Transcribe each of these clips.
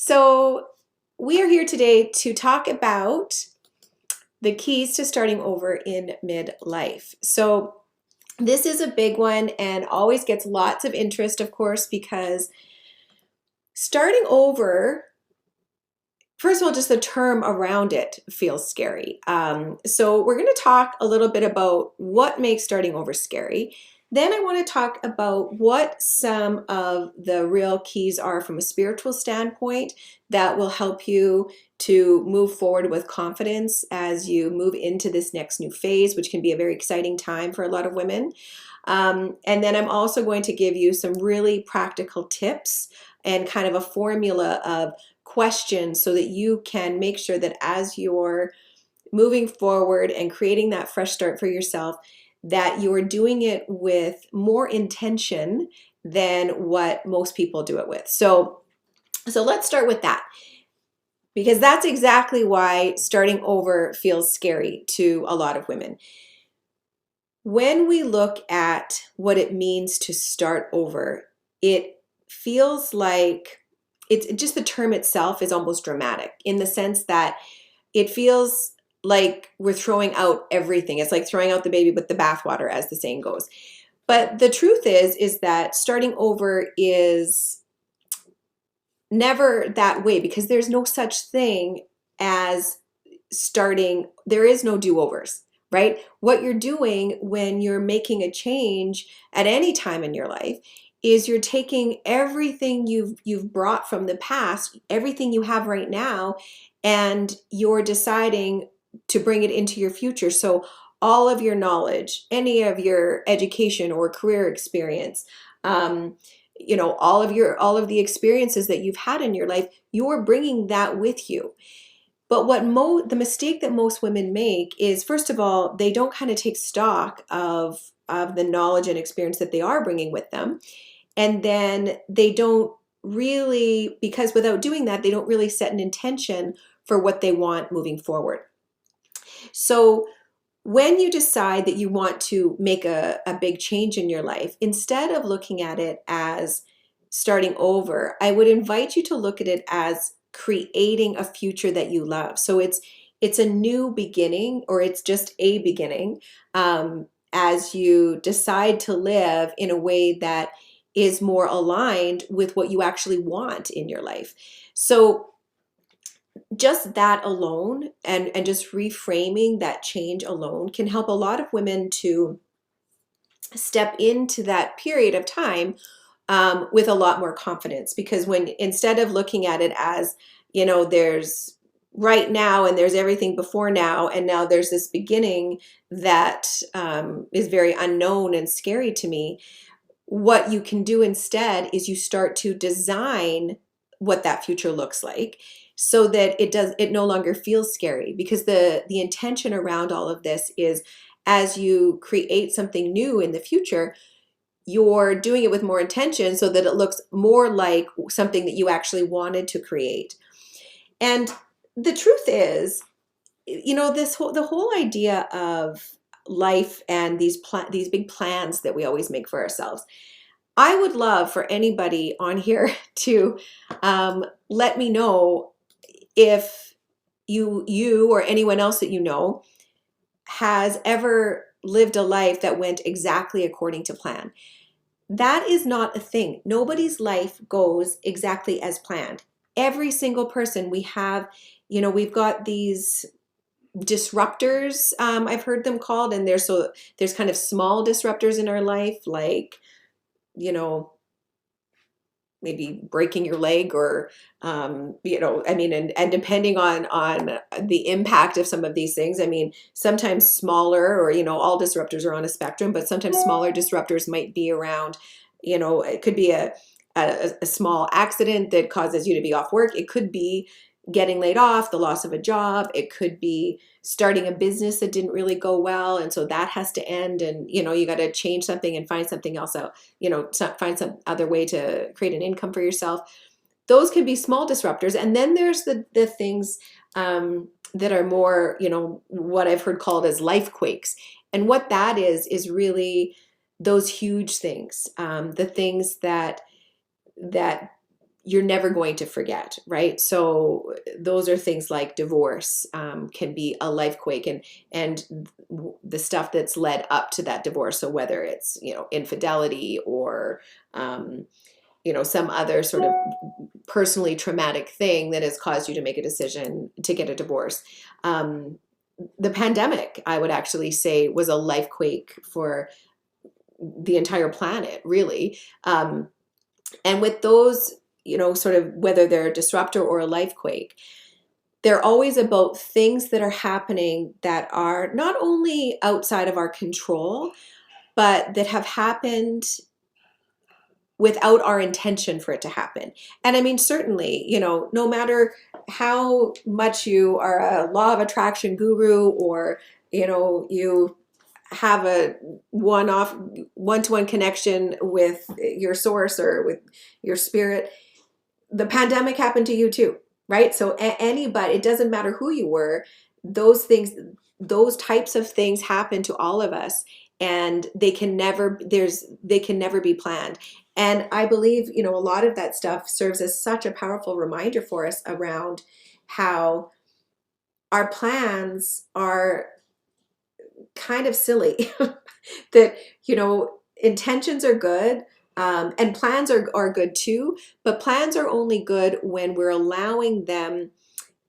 So, we are here today to talk about the keys to starting over in midlife. So, this is a big one and always gets lots of interest, of course, because starting over, first of all, just the term around it feels scary. So, we're going to talk a little bit about what makes starting over scary. Then I want to talk about what some of the real keys are from a spiritual standpoint that will help you to move forward with confidence as you move into this next new phase, which can be a very exciting time for a lot of women. And then I'm also going to give you some really practical tips and kind of a formula of questions so that you can make sure that as you're moving forward and creating that fresh start for yourself, that you are doing it with more intention than what most people do it with. So let's start with that, because that's exactly why starting over feels scary to a lot of women. When we look at what it means to start over, it feels like it's just the term itself is almost dramatic in the sense that it feels like we're throwing out everything. It's like throwing out the baby with the bathwater, as the saying goes. But the truth is that starting over is never that way, because there's no such thing as starting. There is no do-overs, right? What you're doing when you're making a change at any time in your life is you're taking everything you've brought from the past, everything you have right now, and you're deciding to bring it into your future. So all of your knowledge, any of your education or career experience, all of the experiences that you've had in your life, you're bringing that with you. But the mistake that most women make is, first of all, they don't kind of take stock of the knowledge and experience that they are bringing with them. And then they don't really, because without doing that, they don't really set an intention for what they want moving forward. So when you decide that you want to make a big change in your life, instead of looking at it as starting over, I would invite you to look at it as creating a future that you love. So it's a new beginning, or it's just a beginning, as you decide to live in a way that is more aligned with what you actually want in your life. So just that alone, and just reframing that change alone, can help a lot of women to step into that period of time with a lot more confidence. Because when, instead of looking at it as, there's right now and there's everything before now, and now there's this beginning that is very unknown and scary to me, what you can do instead is you start to design what that future looks like, so that it no longer feels scary. Because the intention around all of this is, as you create something new in the future, you're doing it with more intention so that it looks more like something that you actually wanted to create. And the truth is, the whole idea of life and these big plans that we always make for ourselves. I would love for anybody on here to let me know if you or anyone else that you know has ever lived a life that went exactly according to plan. That is not a thing. Nobody's life goes exactly as planned. Every single person we have, we've got these disruptors, I've heard them called, and there's kind of small disruptors in our life, like, maybe breaking your leg, or and depending on the impact of some of these things. I mean, sometimes smaller, or all disruptors are on a spectrum, but sometimes smaller disruptors might be around. It could be a small accident that causes you to be off work. It could be getting laid off, the loss of a job. It could be starting a business that didn't really go well, and so that has to end, and you got to change something and find something else out, find some other way to create an income for yourself. Those can be small disruptors. And then there's the things that are more, what I've heard called as life quakes. And what that is really those huge things, the things that you're never going to forget, right? So those are things like divorce, can be a life quake, and the stuff that's led up to that divorce. So whether it's, infidelity or, some other sort of personally traumatic thing that has caused you to make a decision to get a divorce. The pandemic, I would actually say, was a life quake for the entire planet, really. And with those, sort of whether they're a disruptor or a life quake, they're always about things that are happening that are not only outside of our control, but that have happened without our intention for it to happen. And I mean, certainly, no matter how much you are a law of attraction guru, or, you have a one-to-one connection with your source or with your spirit, the pandemic happened to you too, right? So anybody, it doesn't matter who you were, those types of things happen to all of us, and they can never be planned. And I believe, a lot of that stuff serves as such a powerful reminder for us around how our plans are kind of silly. That, intentions are good, and plans are good too, but plans are only good when we're allowing them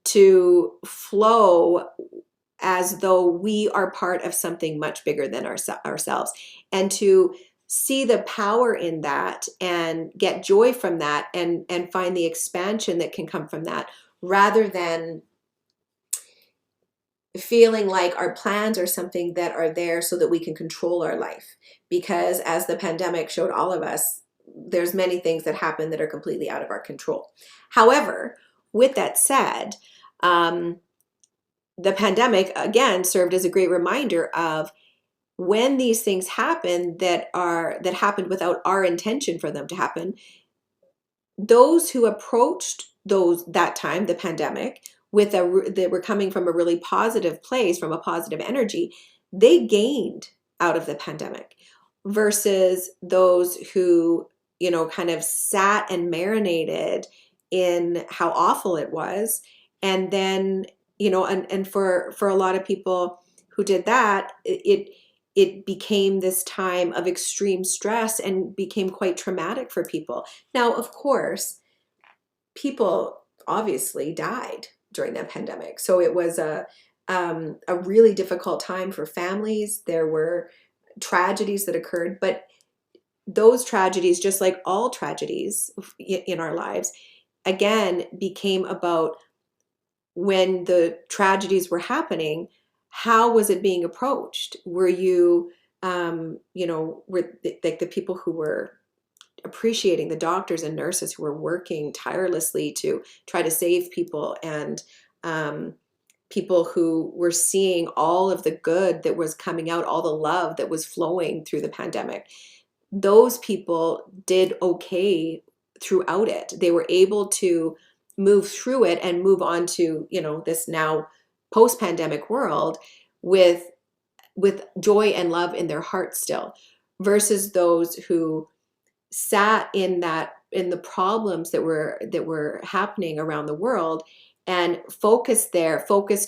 to flow as though we are part of something much bigger than ourselves, and to see the power in that and get joy from that, and find the expansion that can come from that, rather than feeling like our plans are something that are there so that we can control our life. Because as the pandemic showed all of us, there's many things that happen that are completely out of our control. However, with that said, the pandemic again served as a great reminder of when these things happen that happened without our intention for them to happen. Those who approached that time, the pandemic, they were coming from a really positive place, from a positive energy, they gained out of the pandemic, versus those who, kind of sat and marinated in how awful it was. And then, and for a lot of people who did that, it became this time of extreme stress and became quite traumatic for people. Now, of course, people obviously died during that pandemic. So it was a really difficult time for families. There were tragedies that occurred, but those tragedies, just like all tragedies in our lives, again, became about when the tragedies were happening, how was it being approached? Were you, like the people who were appreciating the doctors and nurses who were working tirelessly to try to save people, and people who were seeing all of the good that was coming out, all the love that was flowing through the pandemic. Those people did okay throughout it. They were able to move through it and move on to, this now post-pandemic world with joy and love in their heart still, versus those who sat in the problems that were happening around the world, and focused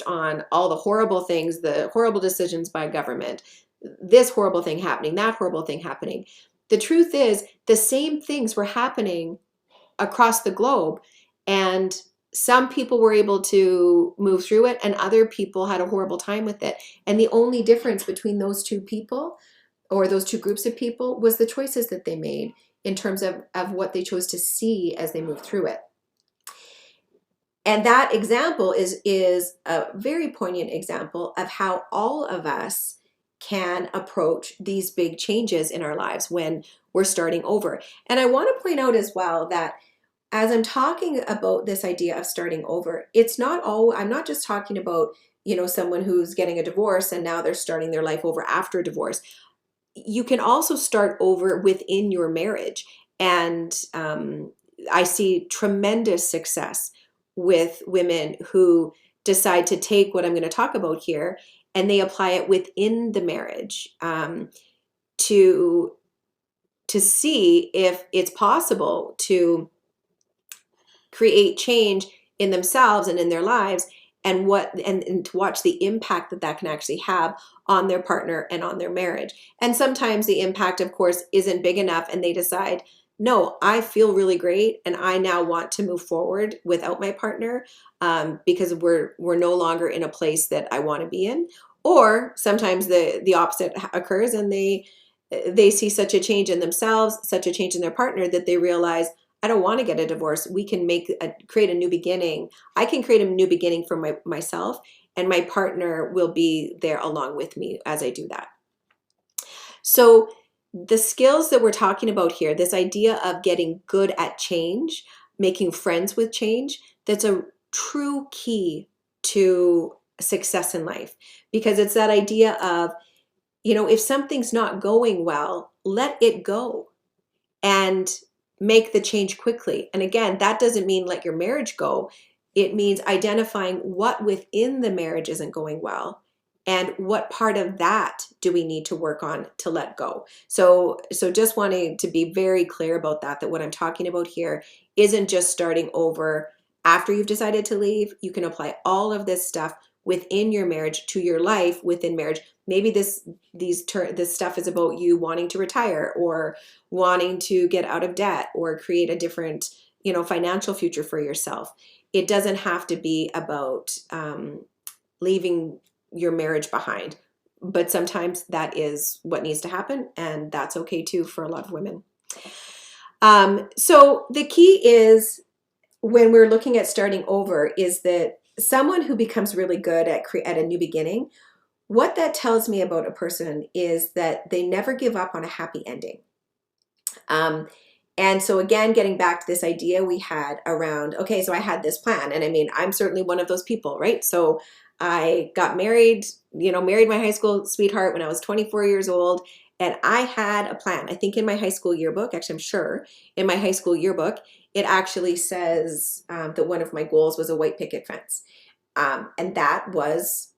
on all the horrible things, the horrible decisions by government, this horrible thing happening, that horrible thing happening. The truth is, the same things were happening across the globe, and some people were able to move through it, and other people had a horrible time with it. And the only difference between those two people, or those two groups of people, was the choices that they made in terms of what they chose to see as they moved through it. And that example is a very poignant example of how all of us can approach these big changes in our lives when we're starting over. And I want to point out as well that as I'm talking about this idea of starting over, I'm not just talking about, someone who's getting a divorce and now they're starting their life over after a divorce. You can also start over within your marriage. And I see tremendous success with women who decide to take what I'm going to talk about here, and they apply it within the marriage, to see if it's possible to create change in themselves and in their lives, and to watch the impact that that can actually have on their partner and on their marriage. And sometimes the impact, of course, isn't big enough, and they decide, no, I feel really great, and I now want to move forward without my partner, because we're no longer in a place that I want to be in. Or sometimes the opposite occurs, and they see such a change in themselves, such a change in their partner, that they realize, I don't want to get a divorce. We can create a new beginning. I can create a new beginning for myself, and my partner will be there along with me as I do that. So the skills that we're talking about here, this idea of getting good at change, making friends with change, that's a true key to success in life, because it's that idea of, if something's not going well, let it go and make the change quickly. And again, that doesn't mean let your marriage go. It means identifying what within the marriage isn't going well, and what part of that do we need to work on to let go. So just wanting to be very clear about that what I'm talking about here isn't just starting over after you've decided to leave. You can apply all of this stuff within your marriage to your life within marriage. Maybe this stuff is about you wanting to retire, or wanting to get out of debt, or create a different, financial future for yourself. It doesn't have to be about leaving your marriage behind, but sometimes that is what needs to happen, and that's okay too for a lot of women. So the key is, when we're looking at starting over, is that someone who becomes really good at a new beginning, what that tells me about a person is that they never give up on a happy ending. And so again, getting back to this idea we had around, okay, so I had this plan, and I mean, I'm certainly one of those people, right? So I got married, married my high school sweetheart when I was 24 years old, and I had a plan. I think in my high school yearbook, actually, I'm sure in my high school yearbook, it actually says that one of my goals was a white picket fence. And that was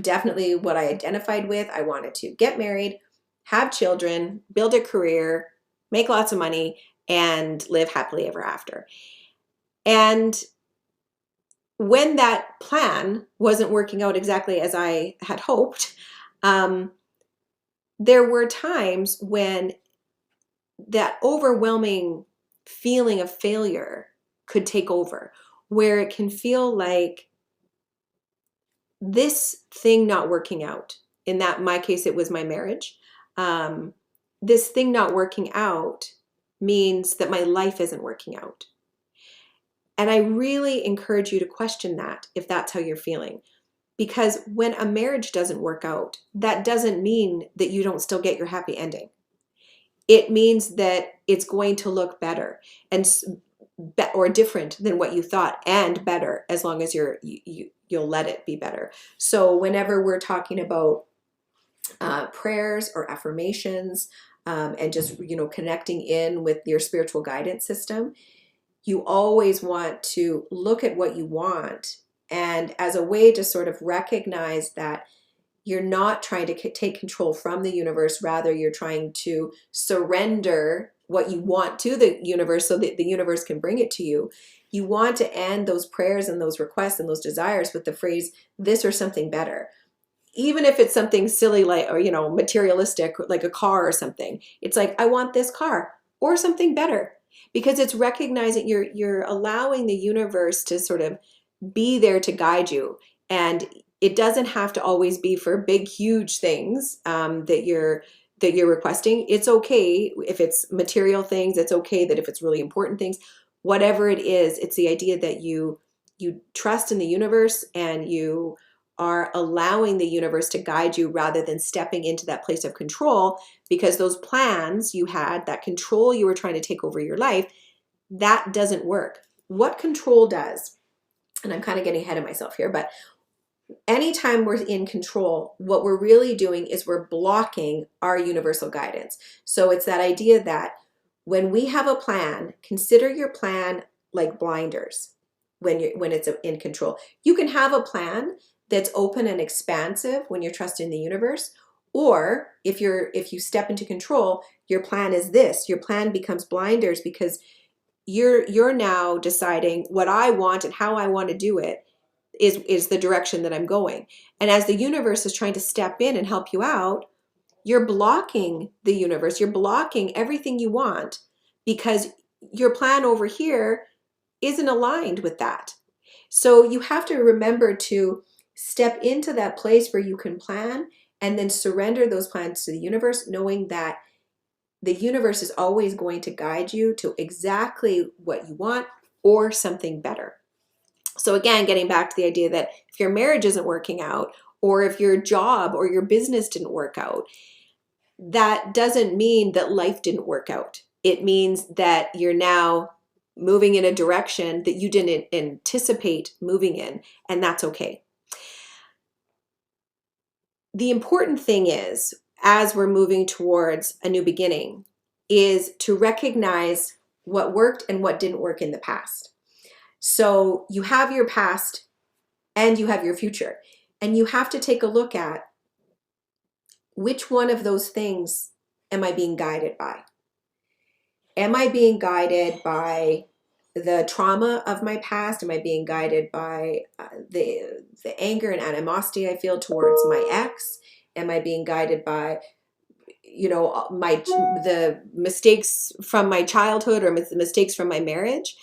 definitely what I identified with. I wanted to get married, have children, build a career, make lots of money, and live happily ever after. And when that plan wasn't working out exactly as I had hoped, there were times when that overwhelming feeling of failure could take over, where it can feel like this thing not working out. In my case, it was my marriage. This thing not working out means that my life isn't working out. And I really encourage you to question that if that's how you're feeling. Because when a marriage doesn't work out, that doesn't mean that you don't still get your happy ending. It means that it's going to look better or different than what you thought, and better, as long as you'll let it be better. So whenever we're talking about prayers or affirmations, and just connecting in with your spiritual guidance system, you always want to look at what you want, and as a way to sort of recognize that you're not trying to take control from the universe, rather you're trying to surrender what you want to the universe so that the universe can bring it to you. You want to end those prayers and those requests and those desires with the phrase, this or something better. Even if it's something silly like, or materialistic, like a car or something. It's like, I want this car or something better, because it's recognizing you're allowing the universe to sort of be there to guide you. And it doesn't have to always be for big, huge things that you're requesting. It's okay if it's material things. It's okay that if it's really important things, whatever it is, it's the idea that you trust in the universe, and you are allowing the universe to guide you rather than stepping into that place of control, because those plans you had, that control you were trying to take over your life, that doesn't work. What control does, and I'm kind of getting ahead of myself here, but anytime we're in control, what we're really doing is we're blocking our universal guidance. So it's that idea that when we have a plan, consider your plan like blinders when it's in control. You can have a plan that's open and expansive when you're trusting the universe, or if you step into control, your plan is this. Your plan becomes blinders, because you're now deciding what I want and how I want to do it is the direction that I'm going. And as the universe is trying to step in and help you out, you're blocking the universe. You're blocking everything you want because your plan over here isn't aligned with that. So you have to remember to step into that place where you can plan and then surrender those plans to the universe, knowing that the universe is always going to guide you to exactly what you want or something better. So again, getting back to the idea that if your marriage isn't working out, or if your job or your business didn't work out, that doesn't mean that life didn't work out. It means that you're now moving in a direction that you didn't anticipate moving in, and that's okay. The important thing is, as we're moving towards a new beginning, is to recognize what worked and what didn't work in the past. So you have your past and you have your future, and you have to take a look at which one of those things am I being guided by? Am I being guided by the trauma of my past? Am I being guided by the anger and animosity I feel towards my ex? Am I being guided by, you know, the mistakes from my childhood or the mistakes from my marriage?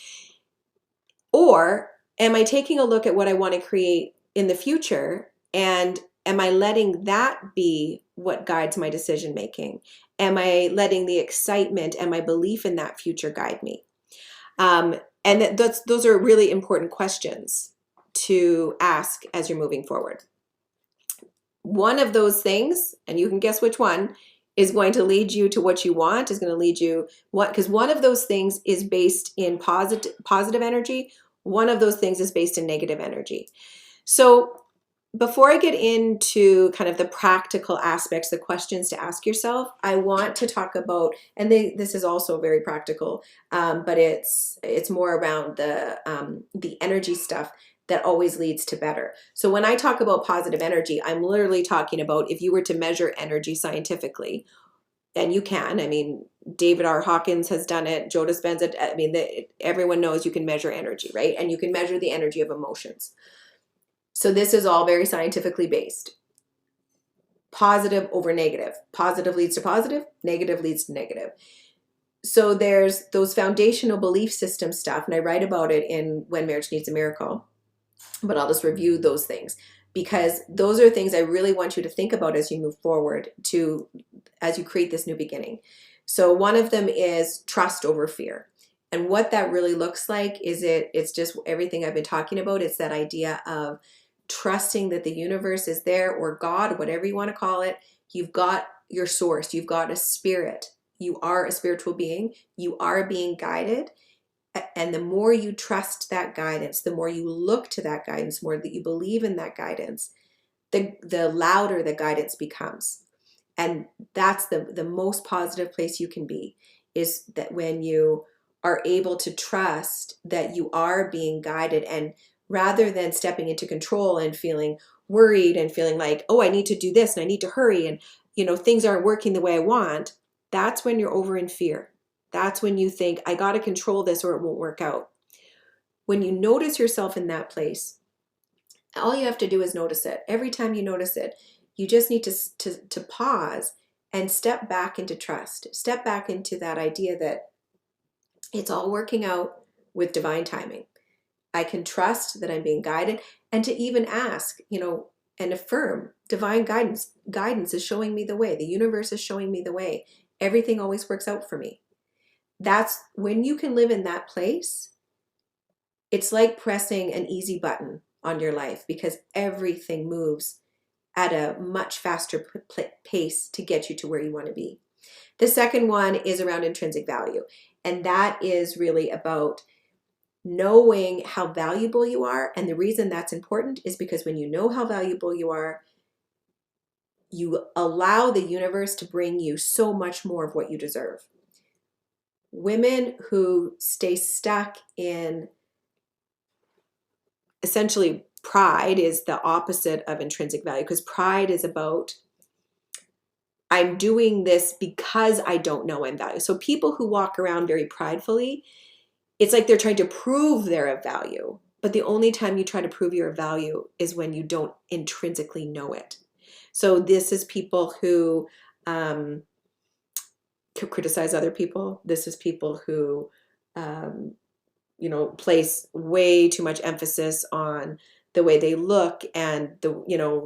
Or am I taking a look at what I want to create in the future, and am I letting that be what guides my decision making? Am I letting the excitement and my belief in that future guide me? And those are really important questions to ask as you're moving forward. One of those things, and you can guess which one, is going to lead you to what you want, is going to lead you what, because one of those things is based in positive energy. One of those things is based in negative energy. So before I get into kind of the practical aspects, the questions to ask yourself, I want to talk about, and this is also very practical, but it's more around the energy stuff that always leads to better. So when I talk about positive energy, I'm literally talking about if you were to measure energy scientifically, and you can, I mean, David R. Hawkins has done it, Joe Dispenza, I mean, everyone knows you can measure energy, right? And you can measure the energy of emotions. So this is all very scientifically based. Positive over negative. Positive leads to positive, negative leads to negative. So there's those foundational belief system stuff, and I write about it in When Marriage Needs a Miracle, but I'll just review those things because those are things I really want you to think about as you move forward as you create this new beginning. So one of them is trust over fear. And what that really looks like is it's just everything I've been talking about. It's that idea of trusting that the universe is there, or God, whatever you want to call it. You've got your source. You've got a spirit. You are a spiritual being. You are being guided. And the more you trust that guidance, the more you look to that guidance, the more that you believe in that guidance, the louder the guidance becomes. And that's the most positive place you can be, is that when you are able to trust that you are being guided, and rather than stepping into control and feeling worried and feeling like, oh, I need to do this and I need to hurry and, you know, things aren't working the way I want, that's when you're over in fear. That's when you think, I got to control this or it won't work out. When you notice yourself in that place, all you have to do is notice it. Every time you notice it, you just need to pause and step back into trust. Step back into that idea that it's all working out with divine timing. I can trust that I'm being guided, and to even ask, you know, and affirm divine guidance. Guidance is showing me the way. The universe is showing me the way. Everything always works out for me. That's when you can live in that place. It's like pressing an easy button on your life, because everything moves at a much faster pace to get you to where you want to be. The second one is around intrinsic value. And that is really about knowing how valuable you are. And the reason that's important is because when you know how valuable you are, you allow the universe to bring you so much more of what you deserve. Women who stay stuck in, essentially, pride is the opposite of intrinsic value, because pride is about, I'm doing this because I don't know I'm valued. So people who walk around very pridefully, it's like they're trying to prove they're of value. But the only time you try to prove you're of value is when you don't intrinsically know it. So this is people who criticize other people. This is people who, place way too much emphasis on the way they look and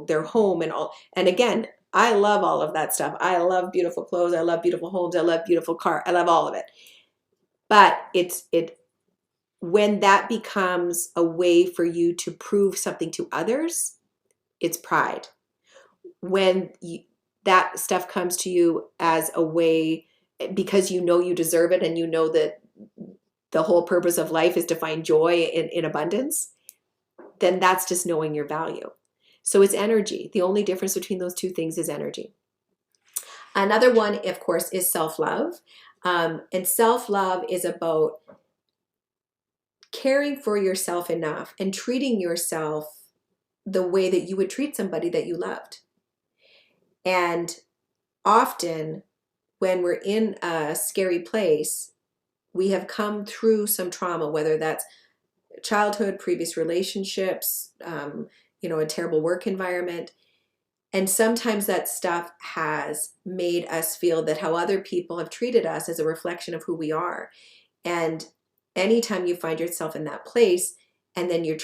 their home and all. And again, I love all of that stuff. I love beautiful clothes. I love beautiful homes. I love beautiful car. I love all of it. But when that becomes a way for you to prove something to others, it's pride. When that stuff comes to you as a way, because you know you deserve it and you know that the whole purpose of life is to find joy in abundance, then that's just knowing your value. So it's energy. The only difference between those two things is energy. Another one, of course, is self-love. And self-love is about caring for yourself enough and treating yourself the way that you would treat somebody that you loved. And often when we're in a scary place, we have come through some trauma, whether that's childhood, previous relationships, a terrible work environment. And sometimes that stuff has made us feel that how other people have treated us is a reflection of who we are. And anytime you find yourself in that place, and then you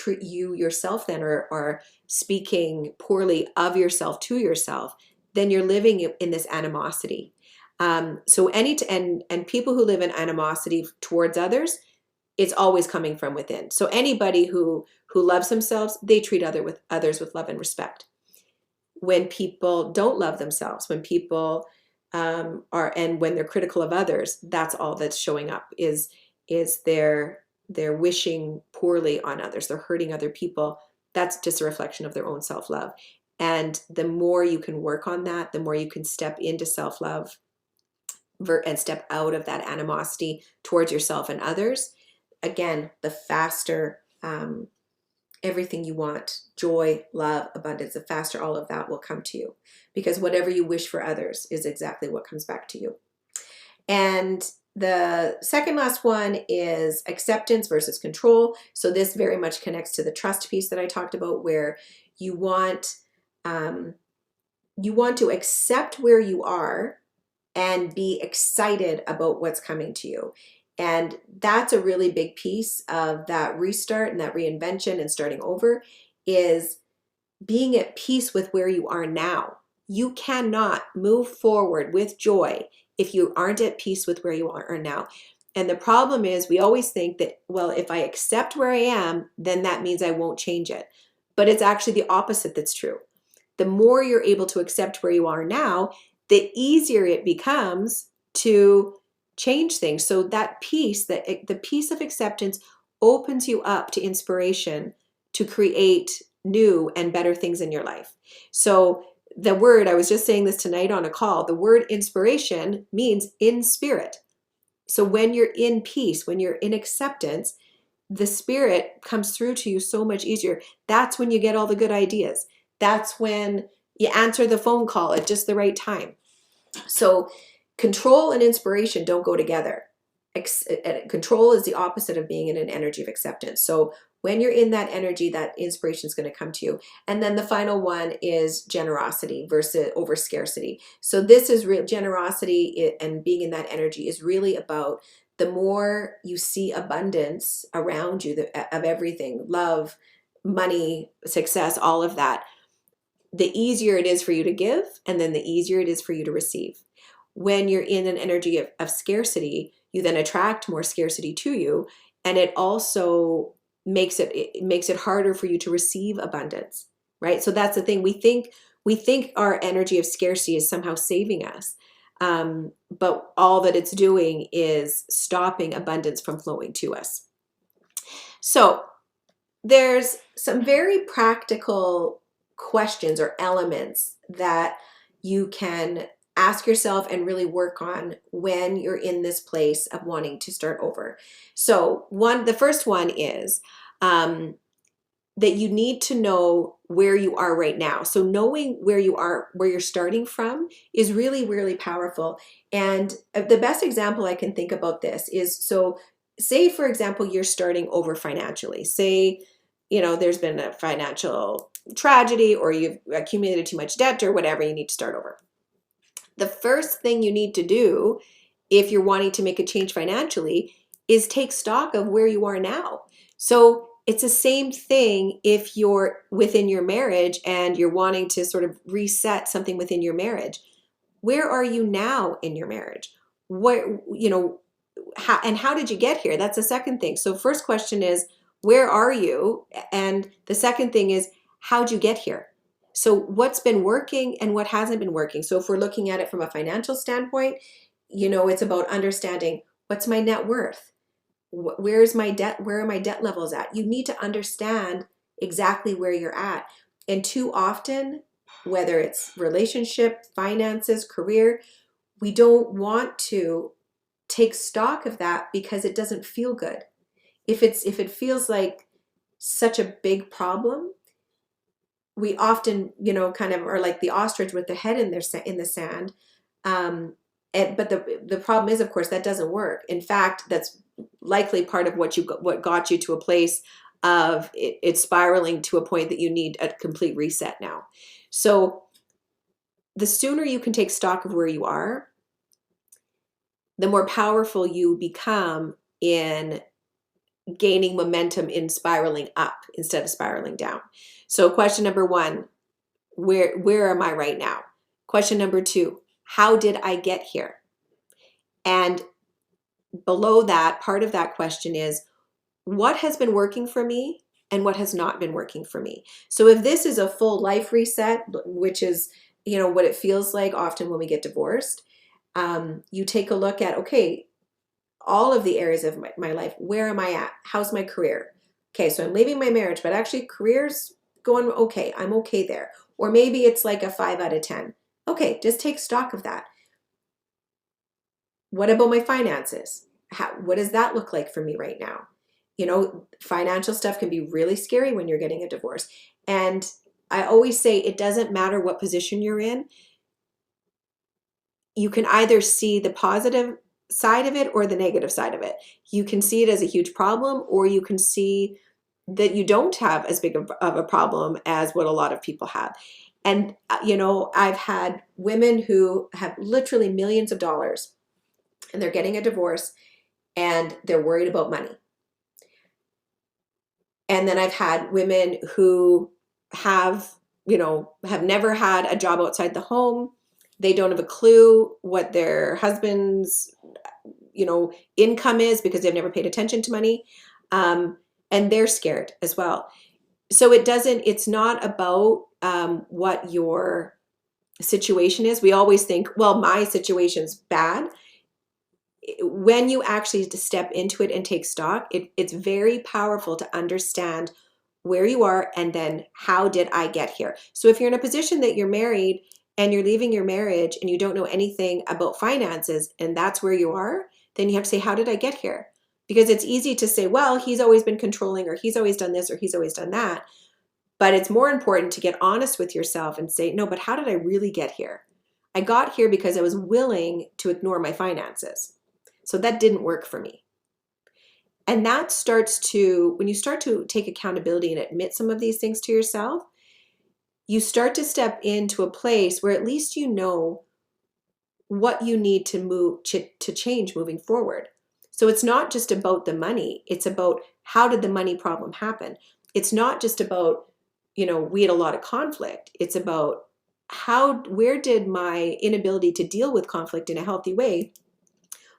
yourself then are speaking poorly of yourself to yourself, then you're living in this animosity. So people who live in animosity towards others, it's always coming from within. So anybody who loves themselves, they treat others with love and respect. When people don't love themselves, when people and when they're critical of others, that's all that's showing up is they're wishing poorly on others. They're hurting other people. That's just a reflection of their own self-love. And the more you can work on that, the more you can step into self-love and step out of that animosity towards yourself and others. Again, the faster everything you want, joy, love, abundance, the faster all of that will come to you. Because whatever you wish for others is exactly what comes back to you. And the second last one is acceptance versus control. So this very much connects to the trust piece that I talked about, where you want to accept where you are and be excited about what's coming to you. And that's a really big piece of that restart and that reinvention and starting over, is being at peace with where you are now. You cannot move forward with joy if you aren't at peace with where you are now. And the problem is we always think that, well, if I accept where I am, then that means I won't change it. But it's actually the opposite that's true. The more you're able to accept where you are now, the easier it becomes to change things. So that peace, the peace of acceptance, opens you up to inspiration to create new and better things in your life. So the word, I was just saying this tonight on a call, the word inspiration means in spirit. So when you're in peace, when you're in acceptance, the spirit comes through to you so much easier. That's when you get all the good ideas. That's when you answer the phone call at just the right time. So control and inspiration don't go together. Control is the opposite of being in an energy of acceptance. So when you're in that energy, that inspiration is going to come to you. And then the final one is generosity over scarcity. So this is real generosity, and being in that energy is really about the more you see abundance around you of everything, love, money, success, all of that, the easier it is for you to give, and then the easier it is for you to receive. When you're in an energy of scarcity, you then attract more scarcity to you, and it also makes it harder for you to receive abundance, right? So that's the thing. We think our energy of scarcity is somehow saving us, but all that it's doing is stopping abundance from flowing to us. So there's some very practical questions or elements that you can ask yourself and really work on when you're in this place of wanting to start over. So the first one is that you need to know where you are right now. So knowing where you are, where you're starting from, is really, really powerful. And the best example I can think about this is, so say, for example, you're starting over financially. Say, there's been a financial tragedy or you've accumulated too much debt or whatever, you need to start over. The first thing you need to do if you're wanting to make a change financially is take stock of where you are now. So it's the same thing if you're within your marriage and you're wanting to sort of reset something within your marriage. Where are you now in your marriage? How did you get here? That's the second thing. So first question is, where are you? And the second thing is, how'd you get here? So what's been working and what hasn't been working? So if we're looking at it from a financial standpoint, it's about understanding, what's my net worth? Where's my debt? Where are my debt levels at? You need to understand exactly where you're at. And too often, whether it's relationship, finances, career, we don't want to take stock of that because it doesn't feel good. If it feels like such a big problem, we often, kind of are like the ostrich with the head in the sand. But the problem is, of course, that doesn't work. In fact, that's likely part of what got you to a place of it spiraling to a point that you need a complete reset now. So the sooner you can take stock of where you are, the more powerful you become in gaining momentum in spiraling up instead of spiraling down. So question number one, where am I right now? Question number two, how did I get here? And below that, part of that question is, what has been working for me and what has not been working for me? So if this is a full life reset, which is, what it feels like often when we get divorced, you take a look at, okay, all of the areas of my life, where am I at? How's my career? Okay, so I'm leaving my marriage, but actually career's going okay. I'm okay there. Or maybe it's like a 5 out of 10. Okay, just take stock of that. What about my finances? What does that look like for me right now? Financial stuff can be really scary when you're getting a divorce. And I always say it doesn't matter what position you're in. You can either see the positive side of it or the negative side of it. You can see it as a huge problem, or you can see that you don't have as big of a problem as what a lot of people have. And, I've had women who have literally millions of dollars and they're getting a divorce and they're worried about money. And then I've had women who have never had a job outside the home. They don't have a clue what their husband's, income is because they've never paid attention to money. And they're scared as well. So it's not about what your situation is. We always think, well, my situation's bad. When you actually step into it and take stock, it's very powerful to understand where you are and then how did I get here. So if you're in a position that you're married and you're leaving your marriage and you don't know anything about finances and that's where you are, then you have to say, how did I get here? Because it's easy to say, well, he's always been controlling, or he's always done this, or he's always done that. But it's more important to get honest with yourself and say, no, but how did I really get here? I got here because I was willing to ignore my finances. So that didn't work for me. And that when you start to take accountability and admit some of these things to yourself, you start to step into a place where at least you know what you need to change moving forward. So it's not just about the money. It's about, how did the money problem happen? It's not just about, we had a lot of conflict. It's about where did my inability to deal with conflict in a healthy way,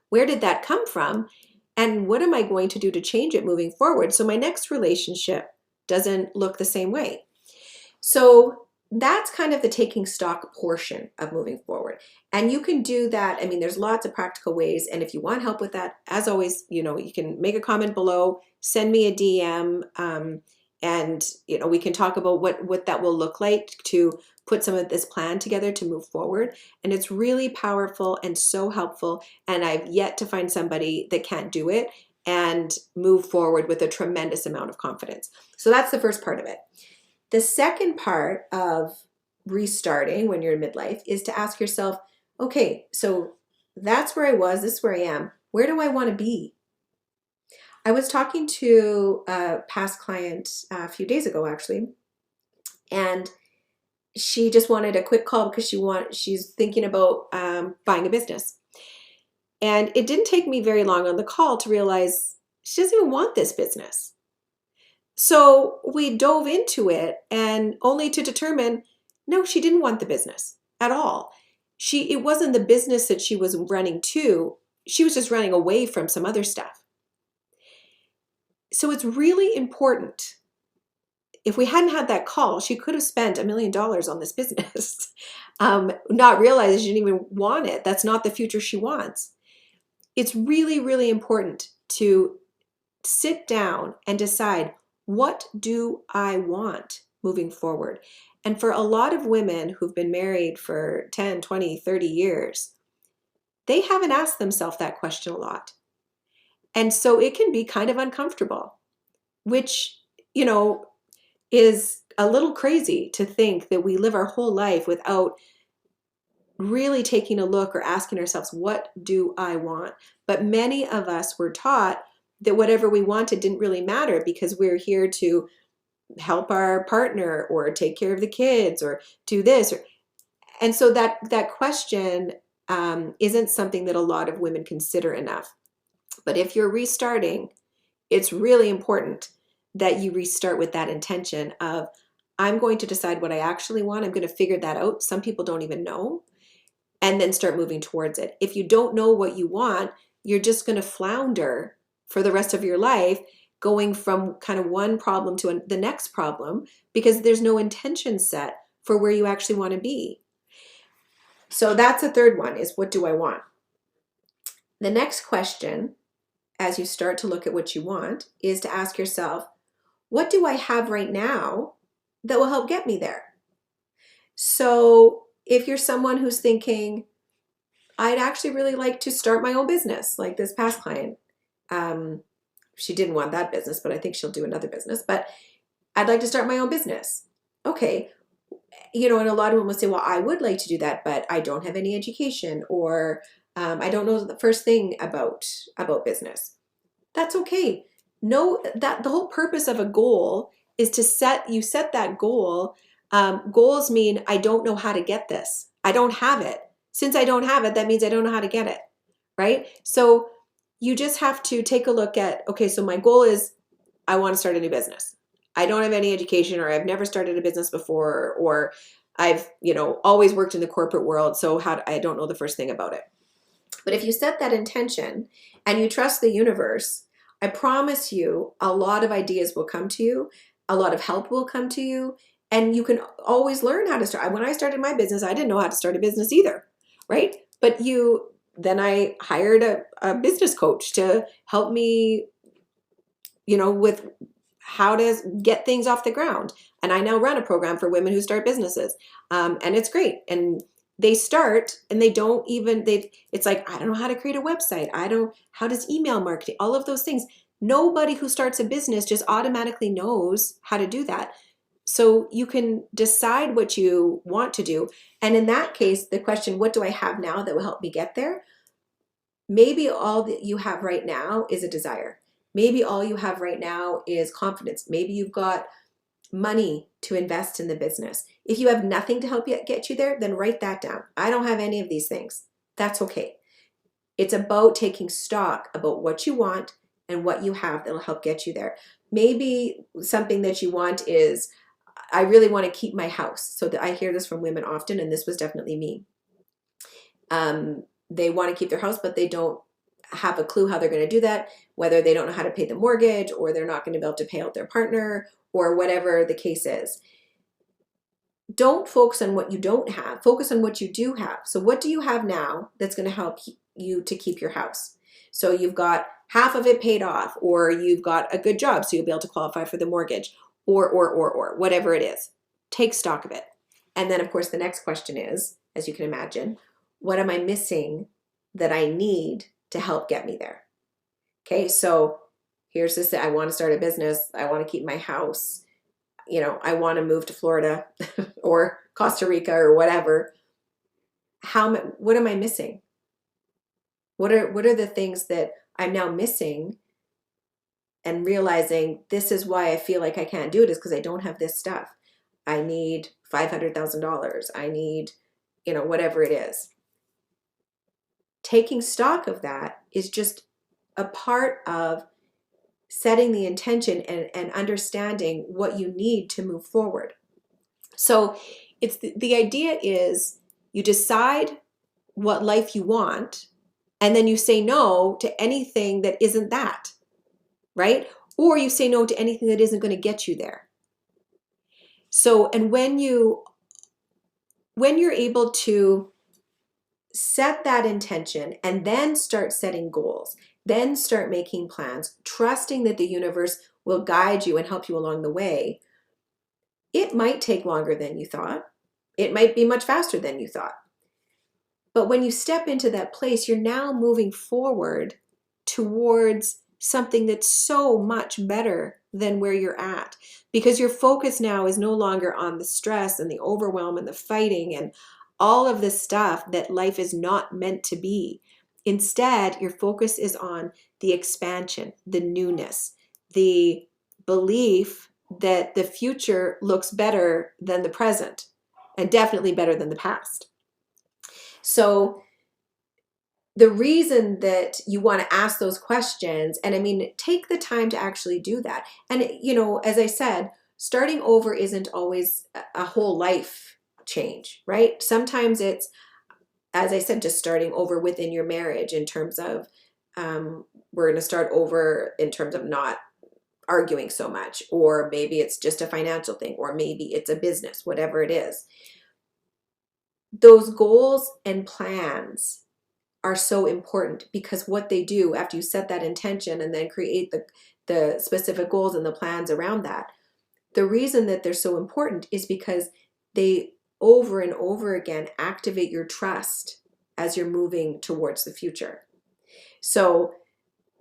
where did that come from? And what am I going to do to change it moving forward so my next relationship doesn't look the same way? So that's kind of the taking stock portion of moving forward. And you can do that. I mean, there's lots of practical ways. And if you want help with that, as always, you can make a comment below, send me a DM, and we can talk about what that will look like to put some of this plan together to move forward. And it's really powerful and so helpful. And I've yet to find somebody that can't do it and move forward with a tremendous amount of confidence. So that's the first part of it. The second part of restarting when you're in midlife is to ask yourself, okay, so that's where I was, this is where I am. Where do I want to be? I was talking to a past client a few days ago, actually, and she just wanted a quick call because she's thinking about buying a business. And it didn't take me very long on the call to realize she doesn't even want this business. So we dove into it, and only to determine, no, she didn't want the business at all. It wasn't the business that she was running to. She was just running away from some other stuff. So it's really important. If we hadn't had that call, she could have spent $1 million on this business, not realizing she didn't even want it. That's not the future she wants. It's really, really important to sit down and decide, what do I want moving forward? And for a lot of women who've been married for 10, 20, 30 years, they haven't asked themselves that question a lot. And so it can be kind of uncomfortable, which, you know, is a little crazy to think that we live our whole life without really taking a look or asking ourselves, what do I want? But many of us were taught that whatever we wanted didn't really matter because we're here to help our partner or take care of the kids or do this. And so that question isn't something that a lot of women consider enough. But if you're restarting, it's really important that you restart with that intention of, I'm going to decide what I actually want. I'm going to figure that out. Some people don't even know. And then start moving towards it. If you don't know what you want, you're just going to flounder for the rest of your life, going from kind of one problem to the next problem because there's no intention set for where you actually want to be. So that's the third one, is what do I want? The next question, as you start to look at what you want, is to ask yourself, what do I have right now that will help get me there? So if you're someone who's thinking, I'd actually really like to start my own business, like this past client. She didn't want that business, but I think she'll do another business. But I'd like to start my own business. Okay. You know, and a lot of women will say, well, I would like to do that, but I don't have any education, or I don't know the first thing about business. That's okay. Know that the whole purpose of a goal is to set that goal. Goals mean I don't know how to get this. I don't have it. Since I don't have it, that means I don't know how to get it, right? So you just have to take a look at, okay, so my goal is I want to start a new business. I don't have any education, or I've never started a business before, or I've, always worked in the corporate world, so I don't know the first thing about it. But if you set that intention and you trust the universe, I promise you a lot of ideas will come to you, a lot of help will come to you, and you can always learn how to start. When I started my business, I didn't know how to start a business either, right? But then I hired a business coach to help me, with how to get things off the ground. And I now run a program for women who start businesses. And it's great. And they start and it's like, I don't know how to create a website. How does email marketing, all of those things. Nobody who starts a business just automatically knows how to do that. So you can decide what you want to do. And in that case, the question, what do I have now that will help me get there? Maybe all that you have right now is a desire. Maybe all you have right now is confidence. Maybe you've got money to invest in the business. If you have nothing to help get you there, then write that down. I don't have any of these things. That's okay. It's about taking stock about what you want and what you have that'll help get you there. Maybe something that you want is, I really want to keep my house. So I hear this from women often, and this was definitely me. They want to keep their house, but they don't have a clue how they're going to do that, whether they don't know how to pay the mortgage, or they're not going to be able to pay out their partner, or whatever the case is. Don't focus on what you don't have. Focus on what you do have. So what do you have now that's going to help you to keep your house? So you've got half of it paid off, or you've got a good job, so you'll be able to qualify for the mortgage, or whatever it is. Take stock of it. And then, of course, the next question is, as you can imagine, what am I missing that I need to help get me there? Okay, so here's this, I want to start a business. I want to keep my house. I want to move to Florida or Costa Rica or whatever. What am I missing? What are the things that I'm now missing and realizing this is why I feel like I can't do it, is because I don't have this stuff. I need $500,000. I need, whatever it is. Taking stock of that is just a part of setting the intention and understanding what you need to move forward. So it's the idea is you decide what life you want, and then you say no to anything that isn't that, right? Or you say no to anything that isn't going to get you there. So, and when you're able to set that intention and then start setting goals, then start making plans, trusting that the universe will guide you and help you along the way, it might take longer than you thought. It might be much faster than you thought. But when you step into that place, you're now moving forward towards something that's so much better than where you're at, because your focus now is no longer on the stress and the overwhelm and the fighting and all of this stuff that life is not meant to be. Instead, your focus is on the expansion, the newness, the belief that the future looks better than the present, and definitely better than the past. So the reason that you want to ask those questions, and I mean, take the time to actually do that. And, as I said, starting over isn't always a whole life change, right? Sometimes it's, as I said, just starting over within your marriage in terms of, we're going to start over in terms of not arguing so much, or maybe it's just a financial thing, or maybe it's a business, whatever it is. Those goals and plans are so important, because what they do after you set that intention and then create the specific goals and the plans around that, the reason that they're so important is because they over and over again activate your trust as you're moving towards the future. So,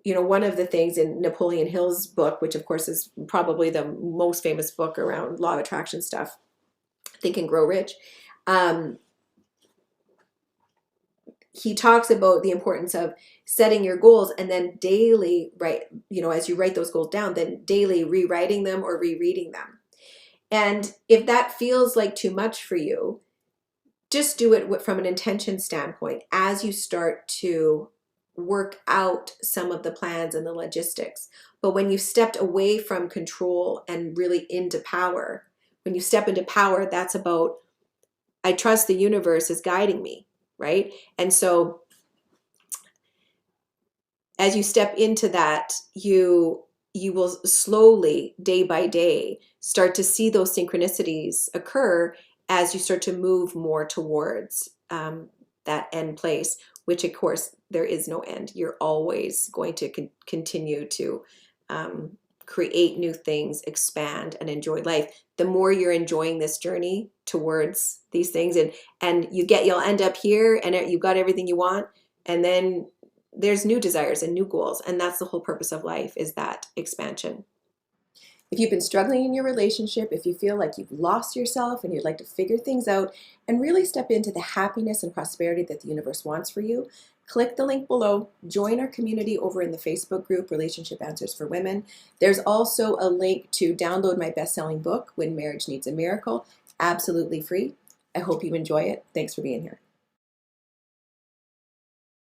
one of the things in Napoleon Hill's book, which of course is probably the most famous book around law of attraction stuff, Think and Grow Rich, he talks about the importance of setting your goals and then daily, right, as you write those goals down, then daily rewriting them or rereading them. And if that feels like too much for you, just do it from an intention standpoint as you start to work out some of the plans and the logistics. But when you stepped away from control and really into power, when you step into power, that's about, I trust the universe is guiding me, right? And so as you step into that, you will slowly, day by day, start to see those synchronicities occur as you start to move more towards that end place, which of course there is no end. You're always going to continue to create new things, expand, and enjoy life. The more you're enjoying this journey towards these things, and you'll end up here and you've got everything you want, and then there's new desires and new goals, and that's the whole purpose of life, is that expansion. If you've been struggling in your relationship, if you feel like you've lost yourself and you'd like to figure things out and really step into the happiness and prosperity that the universe wants for you, click the link below, join our community over in the Facebook group, Relationship Answers for Women. There's also a link to download my best-selling book, When Marriage Needs a Miracle, absolutely free. I hope you enjoy it. Thanks for being here.